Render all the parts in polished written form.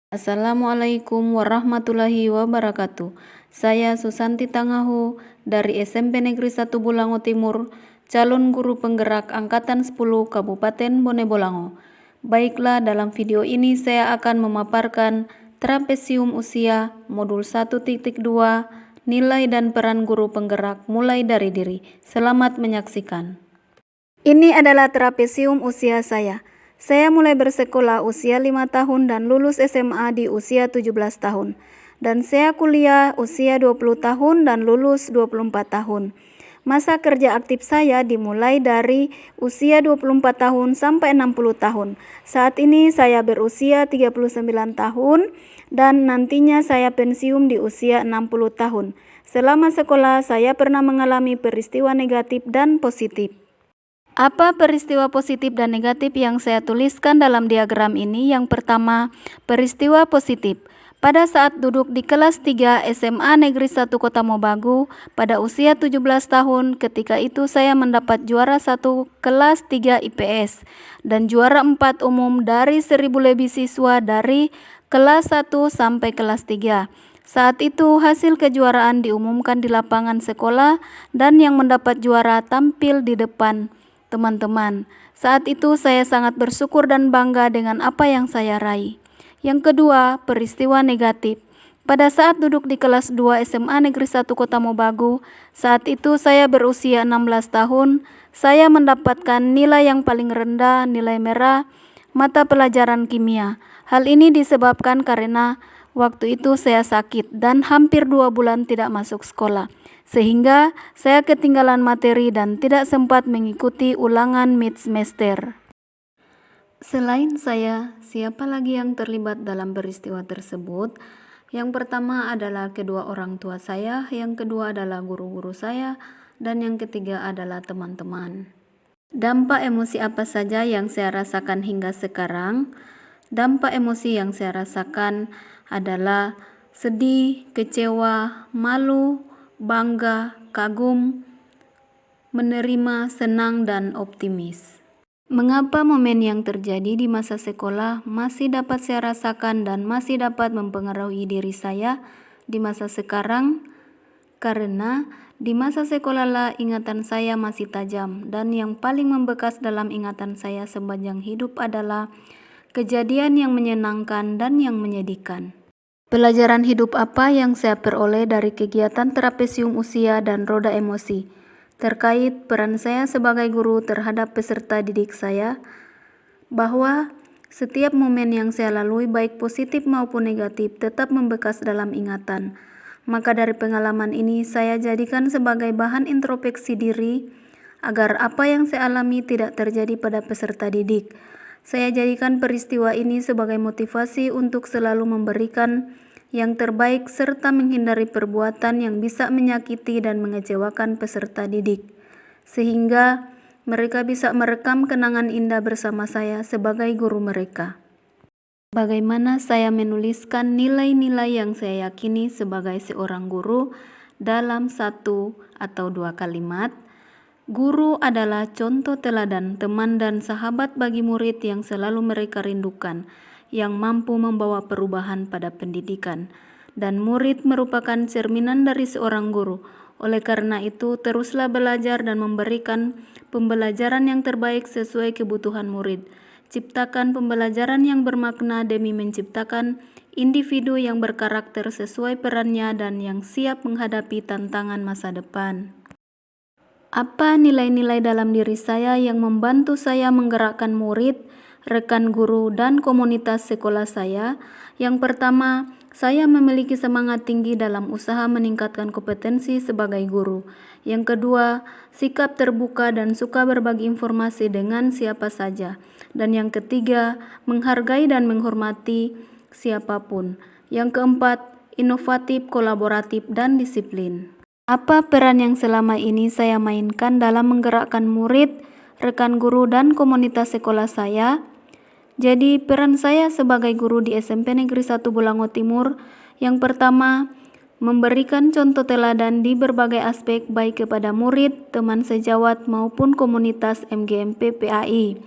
Assalamualaikum warahmatullahi wabarakatuh. Saya Susanti Tangahu dari SMP Negeri 1 Bolango Timur, calon guru penggerak Angkatan 10 Kabupaten Bone Bolango. Baiklah, dalam video ini saya akan memaparkan trapesium usia modul 1.2, nilai dan peran guru penggerak mulai dari diri. Selamat menyaksikan. Ini adalah trapesium usia saya. Saya mulai bersekolah usia 5 tahun dan lulus SMA di usia 17 tahun. Dan saya kuliah usia 20 tahun dan lulus 24 tahun. Masa kerja aktif saya dimulai dari usia 24 tahun sampai 60 tahun. Saat ini saya berusia 39 tahun dan nantinya saya pensiun di usia 60 tahun. Selama sekolah saya pernah mengalami peristiwa negatif dan positif. Apa peristiwa positif dan negatif yang saya tuliskan dalam diagram ini? Yang pertama, peristiwa positif. Pada saat duduk di kelas 3 SMA Negeri 1 Kota Mobagu pada usia 17 tahun, ketika itu saya mendapat juara 1 kelas 3 IPS dan juara 4 umum dari 1000 lebih siswa dari kelas 1 sampai kelas 3. Saat itu hasil kejuaraan diumumkan di lapangan sekolah dan yang mendapat juara tampil di depan teman-teman. Saat itu saya sangat bersyukur dan bangga dengan apa yang saya raih. Yang kedua, peristiwa negatif. Pada saat duduk di kelas 2 SMA Negeri 1 Kota Mobagu, saat itu saya berusia 16 tahun, saya mendapatkan nilai yang paling rendah, nilai merah, mata pelajaran kimia. Hal ini disebabkan karena waktu itu saya sakit dan hampir 2 bulan tidak masuk sekolah. Sehingga saya ketinggalan materi dan tidak sempat mengikuti ulangan mid semester. Selain saya, siapa lagi yang terlibat dalam peristiwa tersebut? Yang pertama adalah kedua orang tua saya, yang kedua adalah guru-guru saya, dan yang ketiga adalah teman-teman. Dampak emosi apa saja yang saya rasakan hingga sekarang? Dampak emosi yang saya rasakan adalah sedih, kecewa, malu, bangga, kagum, menerima, senang, dan optimis. Mengapa momen yang terjadi di masa sekolah masih dapat saya rasakan dan masih dapat mempengaruhi diri saya di masa sekarang? Karena di masa sekolahlah ingatan saya masih tajam dan yang paling membekas dalam ingatan saya sepanjang hidup adalah kejadian yang menyenangkan dan yang menyedihkan. Pelajaran hidup apa yang saya peroleh dari kegiatan trapesium usia dan roda emosi terkait peran saya sebagai guru terhadap peserta didik saya, bahwa setiap momen yang saya lalui baik positif maupun negatif tetap membekas dalam ingatan. Maka dari pengalaman ini saya jadikan sebagai bahan introspeksi diri agar apa yang saya alami tidak terjadi pada peserta didik. Saya jadikan peristiwa ini sebagai motivasi untuk selalu memberikan yang terbaik serta menghindari perbuatan yang bisa menyakiti dan mengecewakan peserta didik, sehingga mereka bisa merekam kenangan indah bersama saya sebagai guru mereka. Bagaimana saya menuliskan nilai-nilai yang saya yakini sebagai seorang guru dalam 1 atau 2 kalimat? Guru adalah contoh teladan, teman dan sahabat bagi murid yang selalu mereka rindukan, yang mampu membawa perubahan pada pendidikan. Dan murid merupakan cerminan dari seorang guru. Oleh karena itu, teruslah belajar dan memberikan pembelajaran yang terbaik sesuai kebutuhan murid. Ciptakan pembelajaran yang bermakna demi menciptakan individu yang berkarakter sesuai perannya dan yang siap menghadapi tantangan masa depan. Apa nilai-nilai dalam diri saya yang membantu saya menggerakkan murid, rekan guru, dan komunitas sekolah saya? Yang pertama, saya memiliki semangat tinggi dalam usaha meningkatkan kompetensi sebagai guru. Yang kedua, sikap terbuka dan suka berbagi informasi dengan siapa saja. Dan yang ketiga, menghargai dan menghormati siapapun. Yang keempat, inovatif, kolaboratif, dan disiplin. Apa peran yang selama ini saya mainkan dalam menggerakkan murid, rekan guru, dan komunitas sekolah saya? Jadi, peran saya sebagai guru di SMP Negeri 1 Bolango Timur, yang pertama, memberikan contoh teladan di berbagai aspek baik kepada murid, teman sejawat, maupun komunitas MGMP PAI.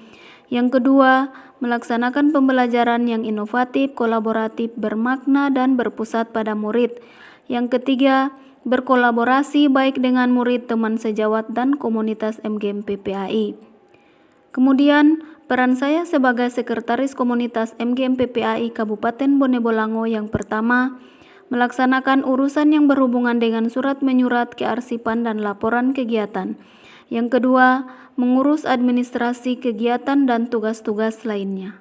Yang kedua, melaksanakan pembelajaran yang inovatif, kolaboratif, bermakna, dan berpusat pada murid. Yang ketiga, berkolaborasi baik dengan murid, teman sejawat, dan komunitas MGM PPAI. Kemudian, peran saya sebagai Sekretaris Komunitas MGM PPAI Kabupaten Bone Bolango yang pertama, melaksanakan urusan yang berhubungan dengan surat menyurat, kearsipan, dan laporan kegiatan. Yang kedua, mengurus administrasi kegiatan dan tugas-tugas lainnya.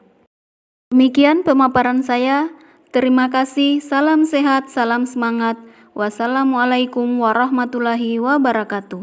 Demikian pemaparan saya. Terima kasih. Salam sehat, salam semangat. Wassalamualaikum warahmatullahi wabarakatuh.